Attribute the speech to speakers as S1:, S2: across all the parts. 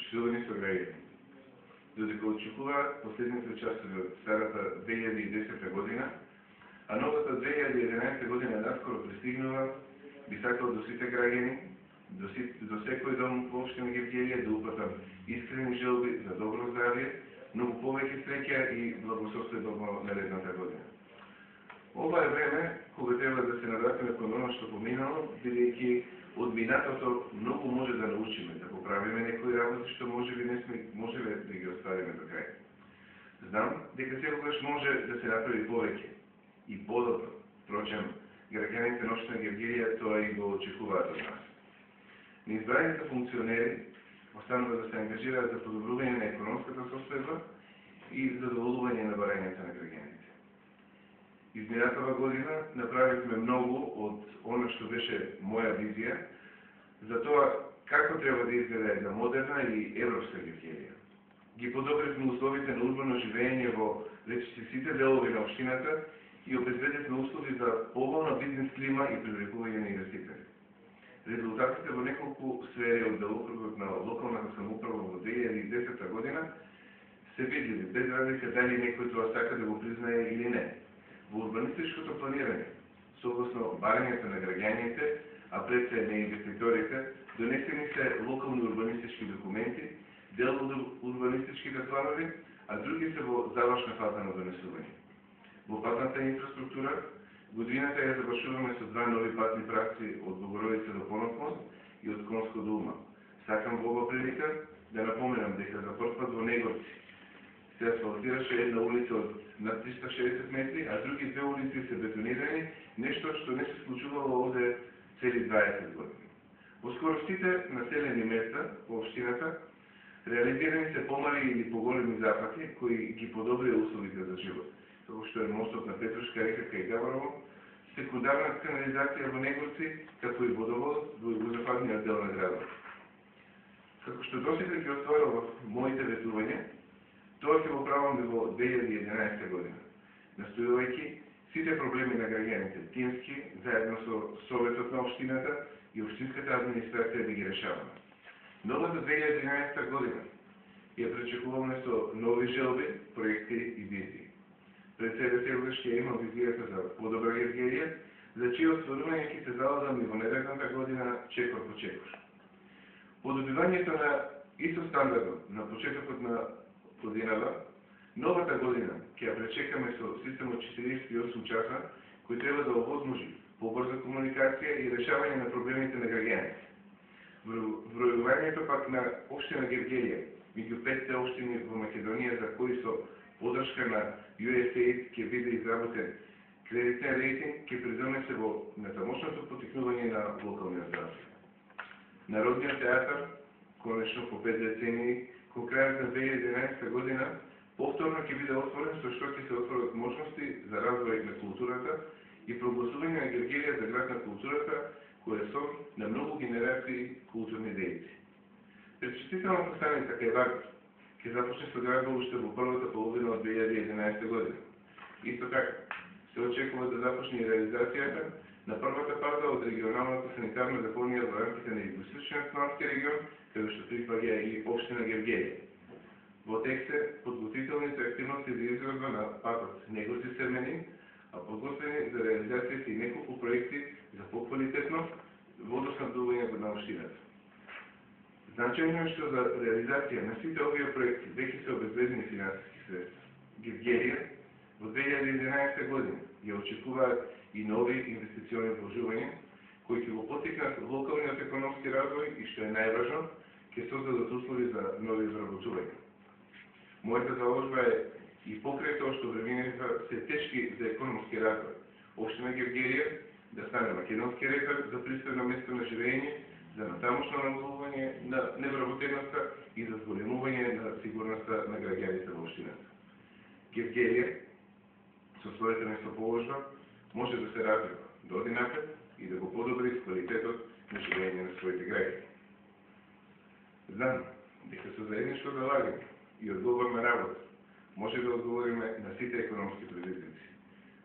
S1: Почитувани сограѓани, додека очекуваат последните часови од старата 2010 година, а новата 2011 година наскоро пристигнува, би сакал до сите граѓани, до секој дом во општина Гевгелија да упатам искрени желби за добро здравје, многу повеќе среќа и благосостојство во наредната година. Ова е време кога треба да се навратиме кон оно што поминало, бидејќи од минатото многу може да научиме, да поправиме некои работи што можеби не сме можеле да ги оставиме до крај. Знам дека секогаш може да се направи повеќе и подобро. Впрочем, граѓаните на општина Гевгелија тоа и го очекуваат од нас. Неизбраните функционери останува да се ангажираат за подобрување на економската состојба и задоволување на барањата на граѓаните. Изминатава година направивме многу од она што беше моја визија за тоа како треба да изгледа една модерна и европска Гевгелија. Ги подобривме условите на урбано живење во речиси сите делови на општината и обезбедивме услови за поволна бизнес клима и привлекување на инвеститори. Резултатите во неколку сфери од делокрugот на локалната самоуправа во 2010 година се видливи, без разлика дали некој тоа сака да го признае или не. Во урбанистичкото планирање, согласно барањата на граѓаните, а пред се на инвеститорите, донесени се локални урбанистички документи, дел од урбанистичките планови, а други се во завршна фаза на донесување. Во патната инфраструктура, годината ја завршуваме со два нови патни правци од Богородица до Понокмост и од Конско до Ума. Сакам во ова прилика да напоменам дека за прв пат во Негорци се асфалтираше една улица од над 360 метри, а други две улици се бетонирани, нешто што не се случувало овде цели 20 години. Во скоро сите населени места во општината реализирани се помали или поголеми запати кои ги подобрија условите за живот, како што е мостот на Петрушка река кај Гаврово, секундарна канализација во Негорци, како и водовод во югозападниот дел на градот. Како што досега ги остварував моите ветувања, тоа ќе го правам и во 2011 година, настојувајќи сите проблеми на граѓаните тимски, заедно со Советот на општината и општинската администрација да ги решаваме. Новата 2011 година ја пречекуваме со нови желби, проекти и визии. Пред себе сегаш ќе имам визијата за подобра Гевгелија, за чие остварување ќе се заладам и во наредната година чекор по чекор. Подобивањето на исто стандардот на почетокот на годината, новата година ќе ја пречекаме со системот 48 часа, кој треба да овозможи побрза комуникација и решавање на проблемите на граѓаните. Вројувањето пак на општина Гевгелија меѓу 5 општини во Македонија за кои со подршка на USAID ќе биде изработен кредитен рейтинг, ќе придонесе во натамошното потикнување на локалниот развој. Народниот театар, конечно по 5 децении, кон крајот на 2011 година, повторно ќе биде отворен, со што ќе се отворат можности за развој на културата и прогласување на Гевгелија за град на културата, кој е сон на многу генерации културни дејци. Пречистителната станица кај Вардар ќе започне со градба уште во првата половина од 2011 година. Исто така, се очекува да започне и реализацијата на првата фаза од регионалната санитарна депонија во рамките на Југоисточниот Смарски регион, каде што припаѓа и општина Гевгелија. Во тек се подготвителните активности за изградба на патот Негорци-Серменин, а подготвени за реализација се и неколку проекти за поквалитетно водоснабдување на општината. Значајно е што за реализација на сите овие проекти веќе се обезбедени финансиски средства. Гевгелија во 2011 година ја очекуваат и нови инвестициони вложувања, кои ќе го поттикнат локалниот економски развој и, што е најважно, ќе создадат услови за нови изработувања. Мојата заложба е и покрај тоа што времината се тешки за економски развој, општина Гевгелија да стане македонски рекор за пристојно место на живење, за натамошно намалување на невработеноста и за зголемување на сигурноста на граѓаните во општината. Гевгелија со својата местоположба може да се развива, да оди напред и да го подобри квалитетот на живење на своите граѓани. Знам дека со заедничко залагање и одговорна работа може да одговориме на сите економски предизвици,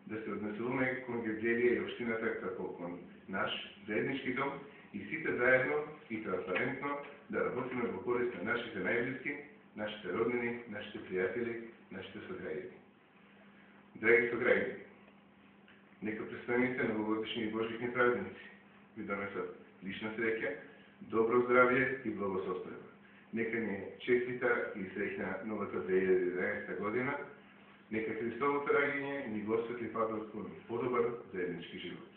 S1: да се однесуваме кон Гевгелија и општината како кон наш заеднички дом и сите заедно и транспарентно да работиме во корист на нашите најблиски, нашите роднини, нашите пријатели, нашите сограѓани. Драги сограѓани, нека престојните новогодишни и божични празници ви донесат лична среќа, добро здравје и благосостојба. Нека ни честита и среќна новата 2011 година. Нека Христовото раѓање ни го осветли патот кон подобар заеднички живот.